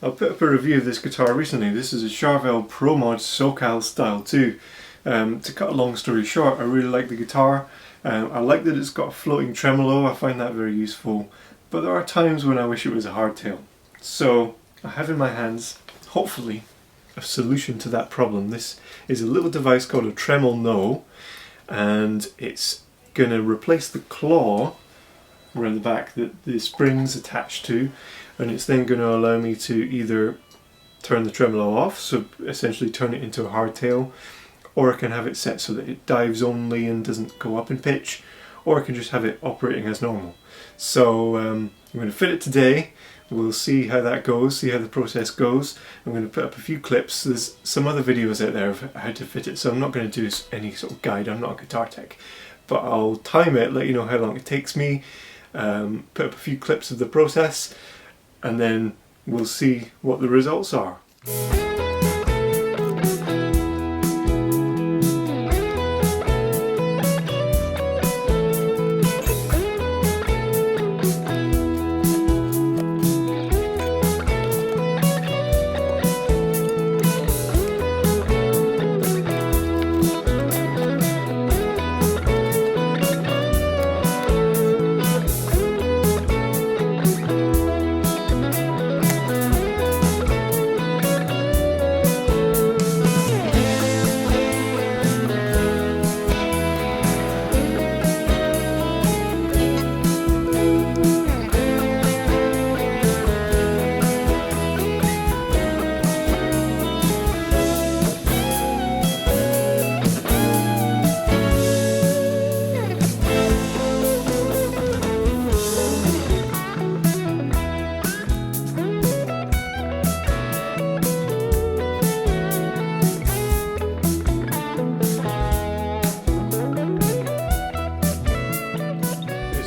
I put up a review of this guitar recently. This is a Charvel Pro Mod SoCal Style 2. To cut a long story short, I really like the guitar. I like that it's got a floating tremolo. I find that very useful. But there are times when I wish it was a hardtail. So I have in my hands, hopefully, a solution to that problem. This is a little device called a Tremol-no, and it's going to replace the claw around the back that the spring's attached to, and it's then going to allow me to either turn the tremolo off, so essentially turn it into a hardtail, or I can have it set so that it dives only and doesn't go up in pitch, or I can just have it operating as normal. So I'm going to fit it today. We'll see how that goes, see how the process goes. I'm going to put up a few clips. There's some other videos out there of how to fit it, so I'm not going to do any sort of guide. I'm not a guitar tech, but I'll time it, let you know how long it takes me, put up a few clips of the process, and then we'll see what the results are.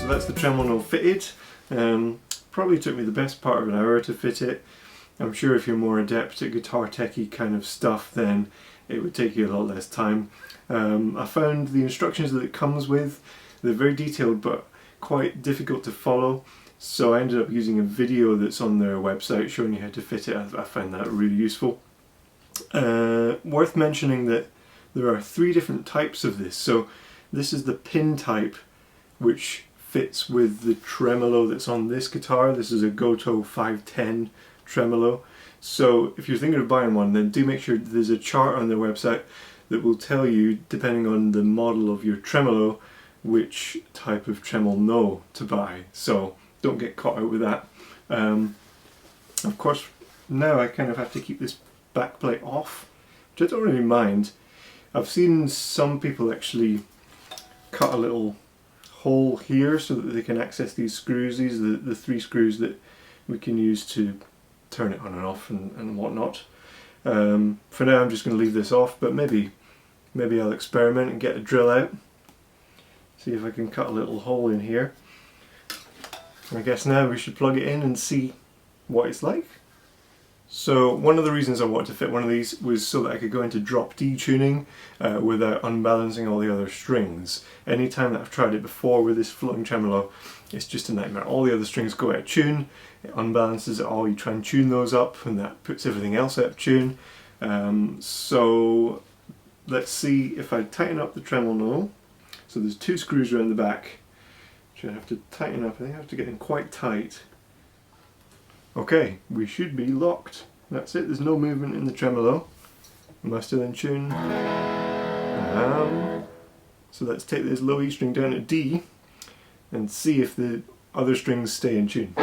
That's the Tremol-no fitted. Probably took me the best part of an hour to fit it. I'm sure if you're more adept at guitar techie kind of stuff, then it would take you a lot less time. I found the instructions that it comes with, they're very detailed but quite difficult to follow, so I ended up using a video that's on their website showing you how to fit it. I found that really useful. Worth mentioning that there are 3 different types of this. So this is the pin type, which fits with the tremolo that's on this guitar. This is a Goto 510 tremolo. So if you're thinking of buying one, then do make sure there's a chart on their website that will tell you, depending on the model of your tremolo, which type of Tremol-no to buy. So don't get caught out with that. Of course, now I kind of have to keep this back plate off, which I don't really mind. I've seen some people actually cut a little hole here so that they can access these screws. These are the 3 screws that we can use to turn it on and off and whatnot. For now I'm just going to leave this off, but maybe I'll experiment and get a drill out, see if I can cut a little hole in here. I guess now we should plug it in and see what it's like. So one of the reasons I wanted to fit one of these was so that I could go into drop D tuning without unbalancing all the other strings. Anytime that I've tried it before with this floating tremolo, it's just a nightmare. All the other strings go out of tune, it unbalances it all, you try and tune those up, and that puts everything else out of tune. So let's see if I tighten up the Tremol-no. So there's 2 screws around the back, which I have to tighten up. I think I have to get them quite tight. Okay, we should be locked. That's it, there's no movement in the tremolo. Am I still in tune? So let's take this low E string down to D and see if the other strings stay in tune.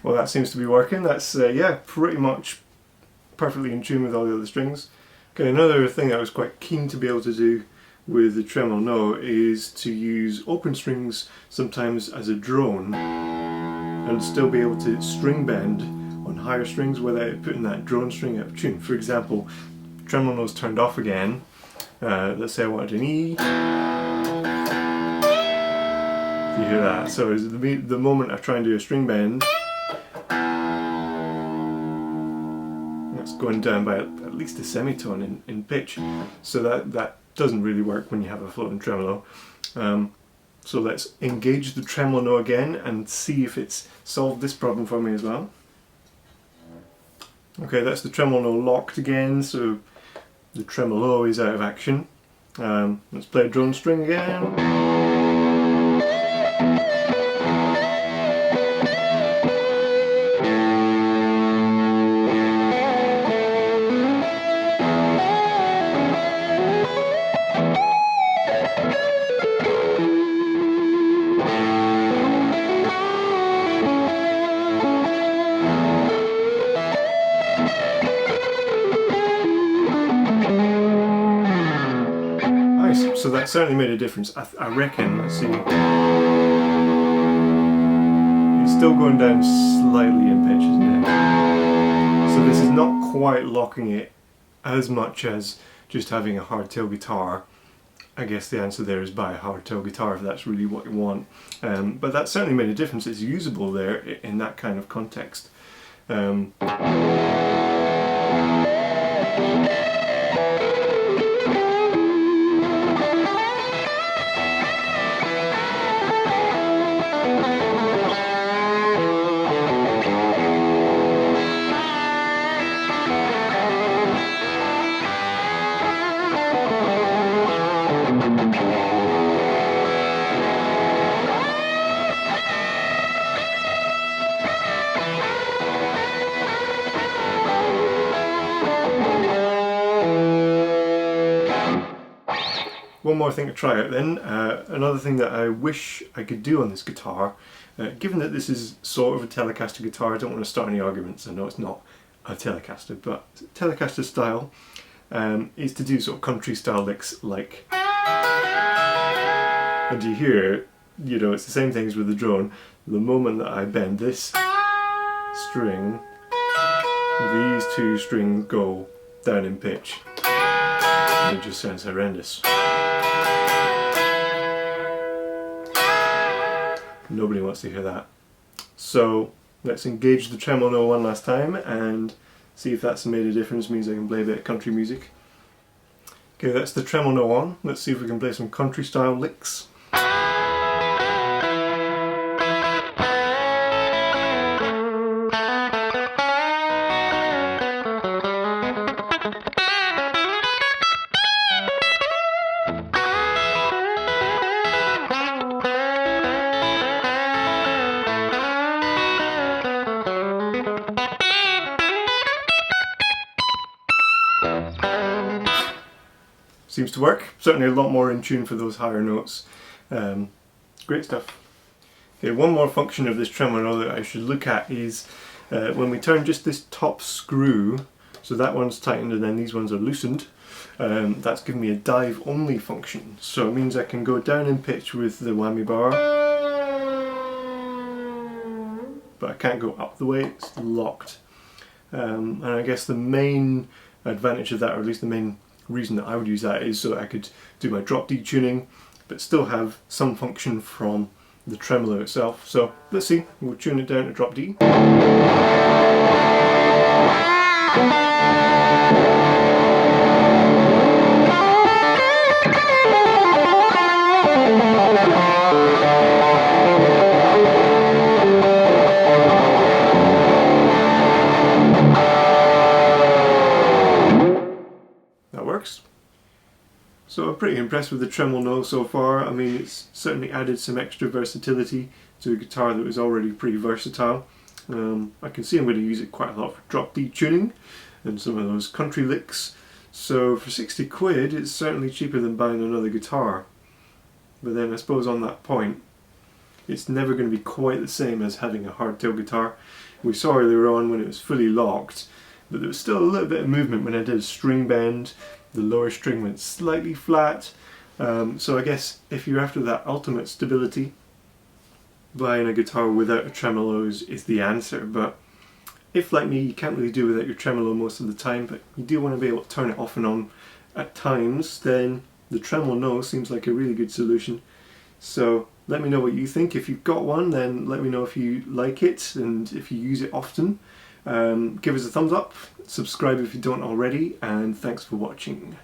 Well, that seems to be working. That's yeah, pretty much perfectly in tune with all the other strings. Okay, another thing I was quite keen to be able to do with the Tremol-no is to use open strings sometimes as a drone and still be able to string bend on higher strings without putting that drone string out of tune. For example, Tremol-no's turned off again. Let's say I wanted an E. You hear that? So the moment I try and do a string bend, that's going down by at least a semitone in pitch. So that doesn't really work when you have a floating tremolo. So let's engage the Tremol-no again and see if it's solved this problem for me as well. Okay, that's the Tremol-no locked again, so the tremolo is out of action. Let's play a drone string again. So that certainly made a difference. I reckon, let's see, it's still going down slightly in pitch, isn't it? So this is not quite locking it as much as just having a hardtail guitar. I guess the answer there is buy a hardtail guitar if that's really what you want. But that certainly made a difference. It's usable there in that kind of context. One more thing to try out then. Another thing that I wish I could do on this guitar, given that this is sort of a Telecaster guitar, I don't want to start any arguments. I know it's not a Telecaster, but Telecaster style is to do sort of country style licks like. And you hear, you know, it's the same things with the drone. The moment that I bend this string, these two strings go down in pitch. It just sounds horrendous. Nobody wants to hear that. So let's engage the Tremol-no one last time and see if that's made a difference. Means I can play a bit of country music. Okay, that's the Tremol-no on. Let's see if we can play some country style licks. Seems to work. Certainly a lot more in tune for those higher notes. Great stuff. Okay, one more function of this Tremol-no that I should look at is when we turn just this top screw, so that one's tightened and then these ones are loosened, that's giving me a dive only function. So it means I can go down in pitch with the whammy bar, but I can't go up the way, it's locked. And I guess the main advantage of that, or at least the main reason that I would use that, is so that I could do my drop D tuning but still have some function from the tremolo itself. So let's see, we'll tune it down to drop D. So I'm pretty impressed with the Tremol-no so far. I mean, it's certainly added some extra versatility to a guitar that was already pretty versatile. I can see I'm going to use it quite a lot for drop D tuning and some of those country licks. So for 60 quid it's certainly cheaper than buying another guitar. But then I suppose on that point, it's never going to be quite the same as having a hardtail guitar. We saw earlier on when it was fully locked, but there was still a little bit of movement when I did a string bend. The lower string went slightly flat. So I guess if you're after that ultimate stability, buying a guitar without a tremolo is the answer. But if, like me, you can't really do without your tremolo most of the time, but you do want to be able to turn it off and on at times, then the Tremol-no seems like a really good solution. So let me know what you think. If you've got one, then let me know if you like it and if you use it often. Give us a thumbs up, subscribe if you don't already, and thanks for watching.